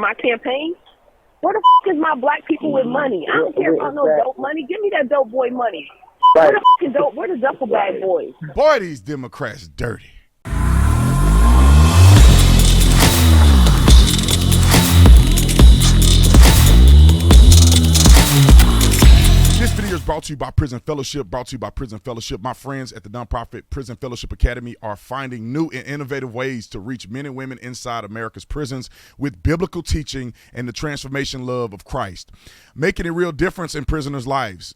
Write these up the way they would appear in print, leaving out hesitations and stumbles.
my campaign? Where the is my black people with money? I don't care about no dope money. Give me that dope boy money. Where the is dope? Where the duffel bag boys? Boy, these Democrats dirty. This video is brought to you by Prison Fellowship, My friends at the nonprofit Prison Fellowship Academy are finding new and innovative ways to reach men and women inside America's prisons with biblical teaching and the transformation love of Christ, making a real difference in prisoners' lives.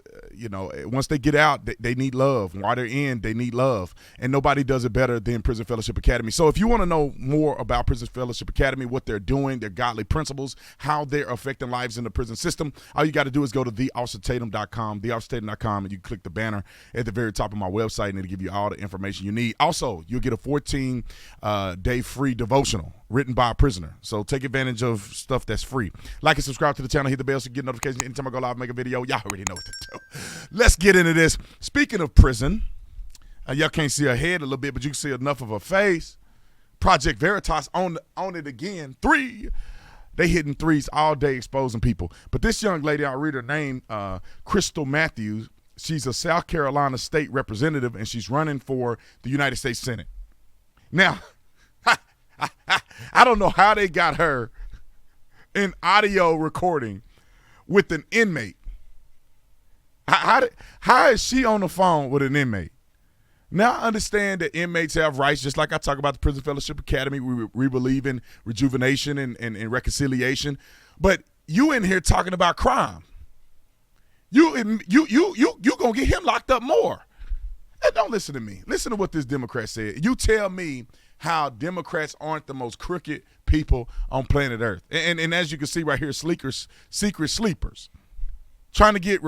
Once they get out, they need love. While they're in, they need love. And nobody does it better than Prison Fellowship Academy. So if you want to know more about Prison Fellowship Academy, what they're doing, their godly principles, how they're affecting lives in the prison system, all you got to do is go to theofficertatum.com, and you click the banner at the very top of my website, and it'll give you all the information you need. Also, you'll get a 14-day free devotional written by a prisoner. So take advantage of stuff that's free. Like and subscribe to the channel. Hit the bell so you get notifications anytime I go live, make a video. Y'all already know what to do. Let's get into this. Speaking of prison, y'all can't see her head a little bit, but you can see enough of her face. Project Veritas on it again. 3. They hitting threes all day, exposing people. But this young lady, I'll read her name, Krystle Matthews. She's a South Carolina state representative, and she's running for the United States Senate. Now, I don't know how they got her in audio recording with an inmate. How is she on the phone with an inmate? Now, I understand that inmates have rights, just like I talk about the Prison Fellowship Academy. We believe in rejuvenation and reconciliation. But you in here talking about crime. You gonna get him locked up more. And don't listen to me. Listen to what this Democrat said. You tell me how Democrats aren't the most crooked people on planet Earth. And as you can see right here, secret sleepers. Trying to get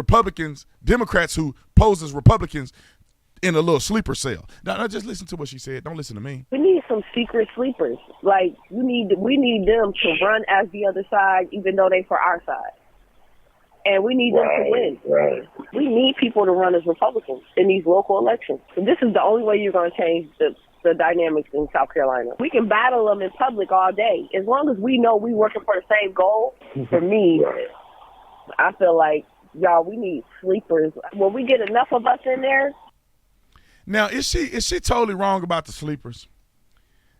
Democrats who pose as Republicans in a little sleeper cell. Now, just listen to what she said. Don't listen to me. We need some secret sleepers. Like, we need them to run as the other side, even though they for our side. And we need them to win. Right. We need people to run as Republicans in these local elections. So this is the only way you're going to change the dynamics in South Carolina. We can battle them in public all day. As long as we know we working for the same goal, for me, I feel like, y'all, we need sleepers. When we get enough of us in there. Now, is she totally wrong about the sleepers?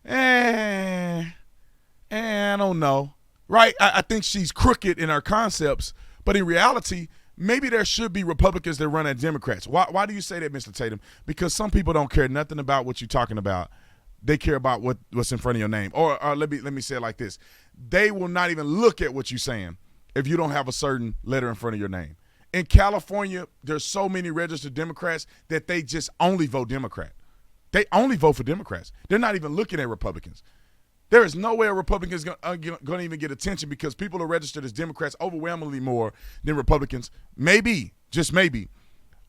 I don't know. Right? I think she's crooked in her concepts, but in reality, maybe there should be Republicans that run as Democrats. Why do you say that, Mr. Tatum? Because some people don't care nothing about what you're talking about. They care about what's in front of your name. Or let me say it like this. They will not even look at what you're saying if you don't have a certain letter in front of your name. In California, there's so many registered Democrats that they just only vote Democrat. They only vote for Democrats. They're not even looking at Republicans. There is no way a Republican is going to even get attention because people are registered as Democrats overwhelmingly more than Republicans. Maybe, just maybe,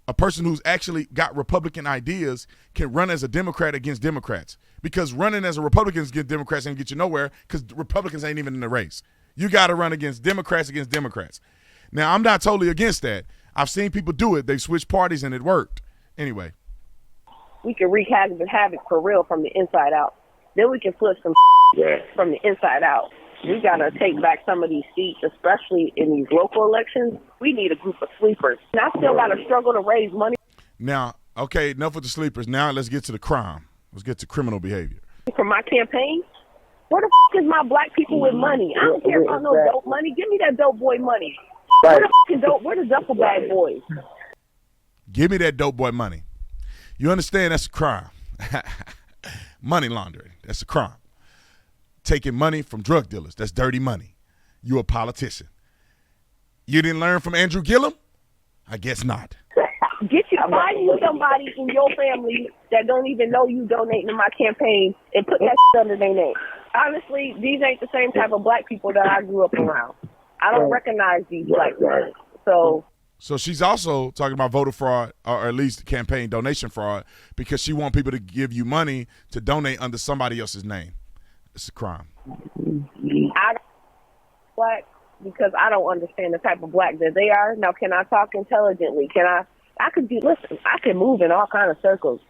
a person who's actually got Republican ideas can run as a Democrat against Democrats, because running as a Republican against Democrats ain't get you nowhere because Republicans ain't even in the race. You got to run against Democrats. Now, I'm not totally against that. I've seen people do it. They switched parties and it worked. Anyway. We can wreak havoc for real from the inside out. Then we can flip some from the inside out. We got to take back some of these seats, especially in these local elections. We need a group of sleepers. And I still got to struggle to raise money. Now, okay, enough with the sleepers. Now let's get to the crime. Let's get to criminal behavior. For my campaign, where the is my black people with money? I don't care about no dope money. Give me that dope boy money. Where the duffel bag boys? Give me that dope boy money. You understand that's a crime. Money laundering, that's a crime. Taking money from drug dealers, that's dirty money. You a politician. You didn't learn from Andrew Gillum? I guess not. Find you somebody in your family that don't even know you donating to my campaign and put that under their name. Honestly, these ain't the same type of black people that I grew up around. I don't recognize these black people. So she's also talking about voter fraud, or at least campaign donation fraud, because she wants people to give you money to donate under somebody else's name. It's a crime. I don't black because I don't understand the type of black that they are. Now, can I talk intelligently? I can move in all kind of circles,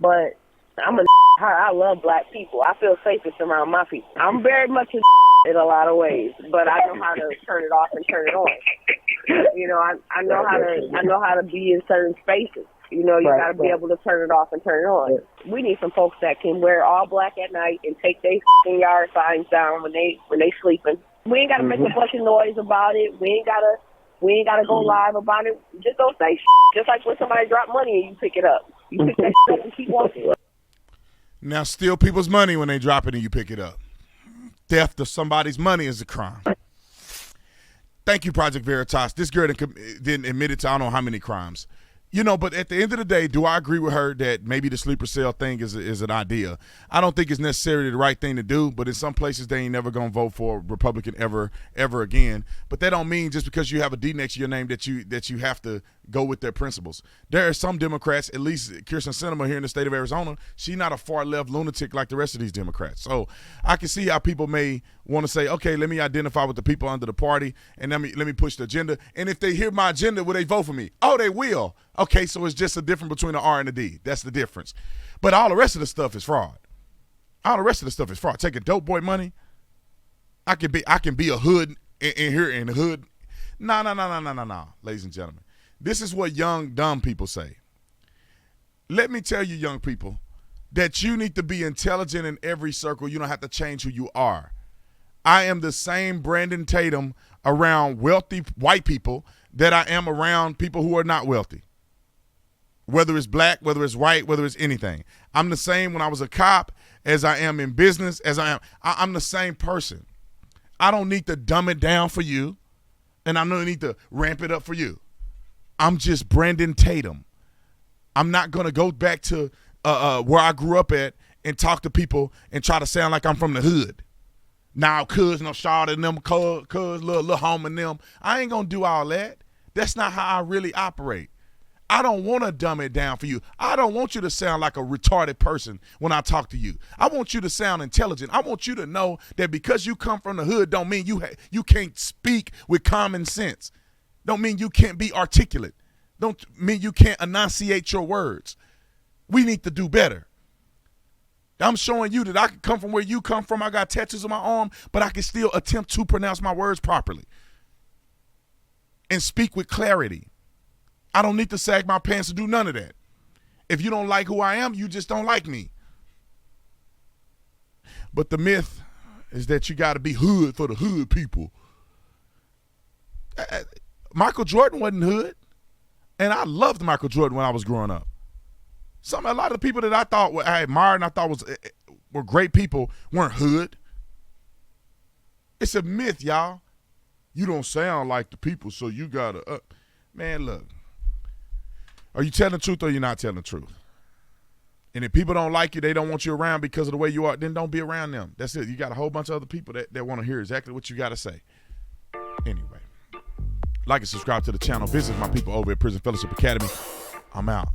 but I love black people. I feel safest around my people. I'm very much a in a lot of ways, but I know how to turn it off and turn it on. I know how to be in certain spaces. You got to be able to turn it off and turn it on. We need some folks that can wear all black at night and take their yard signs down when they sleeping. We ain't got to make a bunch of noise about it. We ain't gotta go live about it. Just don't say just like when somebody drop money and you pick it up. You pick that up and keep walking. Now, steal people's money when they drop it and you pick it up. Theft of somebody's money is a crime. Thank you, Project Veritas. This girl didn't admit it to I don't know how many crimes. But at the end of the day, do I agree with her that maybe the sleeper cell thing is an idea? I don't think it's necessarily the right thing to do, but in some places they ain't never going to vote for a Republican ever again. But that don't mean just because you have a D next to your name that you have to go with their principles. There are some Democrats, at least Kirsten Sinema here in the state of Arizona, she's not a far-left lunatic like the rest of these Democrats. So I can see how people may want to say, okay, let me identify with the people under the party and let me push the agenda. And if they hear my agenda, will they vote for me? Oh, they will. Okay, so it's just a difference between an R and a D. That's the difference. But all the rest of the stuff is fraud. Taking dope boy money. I can be a hood in here in the hood. No, ladies and gentlemen. This is what young, dumb people say. Let me tell you, young people, that you need to be intelligent in every circle. You don't have to change who you are. I am the same Brandon Tatum around wealthy white people that I am around people who are not wealthy. Whether it's black, whether it's white, whether it's anything. I'm the same when I was a cop as I am in business, as I am. I'm the same person. I don't need to dumb it down for you, and I don't need to ramp it up for you. I'm just Brandon Tatum. I'm not going to go back to where I grew up at and talk to people and try to sound like I'm from the hood. Now, cuz, shawty and them, cuz, little home and them. I ain't going to do all that. That's not how I really operate. I don't want to dumb it down for you. I don't want you to sound like a retarded person when I talk to you. I want you to sound intelligent. I want you to know that because you come from the hood don't mean you can't speak with common sense. Don't mean you can't be articulate. Don't mean you can't enunciate your words. We need to do better. I'm showing you that I can come from where you come from. I got tattoos on my arm, but I can still attempt to pronounce my words properly and speak with clarity. I don't need to sag my pants to do none of that. If you don't like who I am, you just don't like me. But the myth is that you got to be hood for the hood people. Michael Jordan wasn't hood, and I loved Michael Jordan when I was growing up. A lot of the people that I thought I admired and I thought were great people weren't hood. It's a myth, y'all. You don't sound like the people, so you gotta. Man, look. Are you telling the truth or you're not telling the truth? And if people don't like you, they don't want you around because of the way you are, then don't be around them. That's it. You got a whole bunch of other people that want to hear exactly what you got to say. Anyway, like and subscribe to the channel. Visit my people over at Prison Fellowship Academy. I'm out.